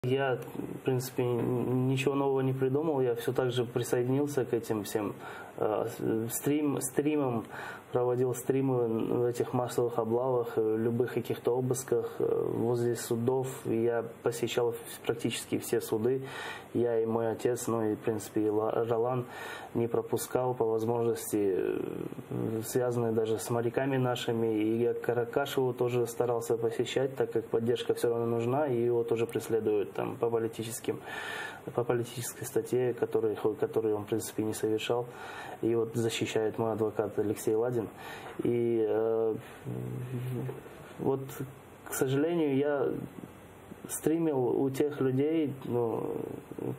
Я, в принципе, ничего нового не придумал, я все так же присоединился к этим всем стримам, проводил стримы в этих массовых облавах, в любых каких-то обысках, возле судов. Я посещал практически все суды, я и мой отец, ну и, в принципе, и Ролан не пропускал по возможности, связанные даже с моряками нашими. И я Каракашеву тоже старался посещать, так как поддержка все равно нужна, и его тоже преследуют там по политической статье, которую он, в принципе, не совершал. И вот защищает мой адвокат Алексей Ладин. И вот, к сожалению, я стримил у тех людей, ну,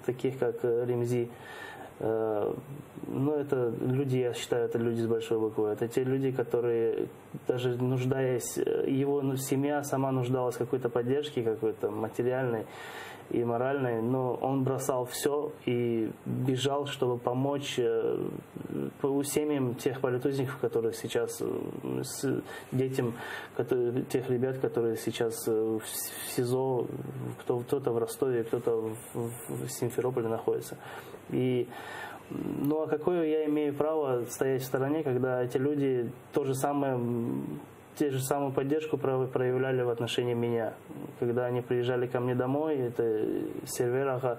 таких как Ремзи. Ну, это люди, я считаю, это люди с большой буквы. Это те люди, которые, даже нуждаясь, его семья сама нуждалась в какой-то поддержке, какой-то материальной и моральной, но он бросал все и бежал, чтобы помочь семьям тех политузников, которые сейчас, детям тех ребят, которые сейчас в СИЗО, кто-то в Ростове, кто-то в Симферополе находится. И ну а какое я имею право стоять в стороне, когда эти люди те же самую поддержку проявляли в отношении меня. Когда они приезжали ко мне домой, это Сервераха,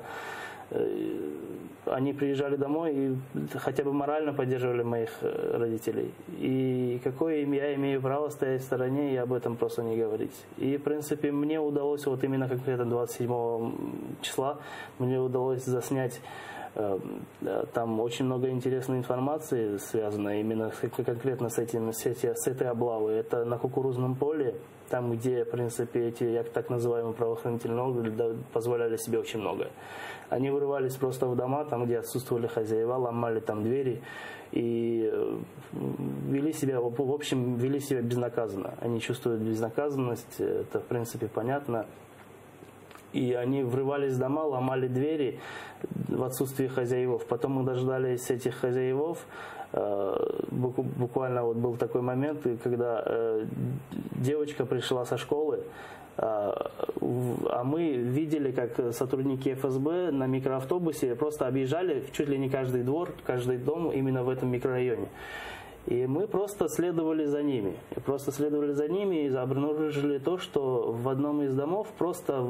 они приезжали домой и хотя бы морально поддерживали моих родителей. И какое я имею право стоять в стороне и об этом просто не говорить. И, в принципе, мне удалось, вот именно конкретно 27 числа, мне удалось заснять там очень много интересной информации, связанной именно конкретно с этой облавой. Это на кукурузном поле, там, где, в принципе, эти так называемые правоохранительные органы позволяли себе очень многое. Они вырывались просто в дома, там, где отсутствовали хозяева, ломали там двери и вели себя безнаказанно. Они чувствуют безнаказанность, это, в принципе, понятно. И они врывались в дома, ломали двери в отсутствие хозяевов. Потом мы дождались этих хозяевов. Буквально вот был такой момент, когда девочка пришла со школы, а мы видели, как сотрудники ФСБ на микроавтобусе просто объезжали чуть ли не каждый двор, каждый дом именно в этом микрорайоне. И мы просто следовали за ними. И обнаружили то, что в одном из домов просто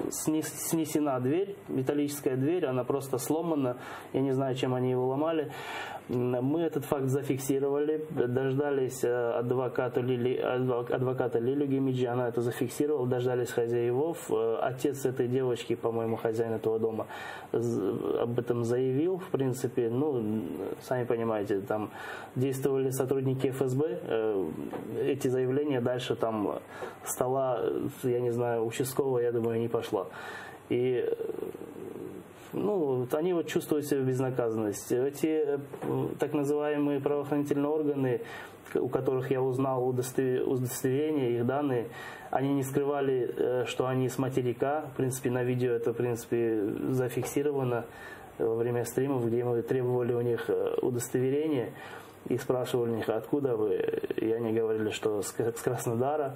снесена дверь, металлическая дверь, она просто сломана. Я не знаю, чем они его ломали. Мы этот факт зафиксировали, дождались адвоката Лилю Гемиджи, она это зафиксировала, дождались хозяевов. Отец этой девочки, по-моему, хозяин этого дома, об этом заявил, в принципе, ну, сами понимаете, там действовали сотрудники ФСБ, эти заявления дальше там стола, я не знаю, участкового, я думаю, не пошла. И ну, они вот чувствуют себя безнаказанность. Эти так называемые правоохранительные органы, у которых я узнал удостоверения, их данные, они не скрывали, что они с материка. В принципе, на видео это, в принципе, зафиксировано во время стримов, где мы требовали у них удостоверения и спрашивали у них, откуда вы. И они говорили, что с Краснодара.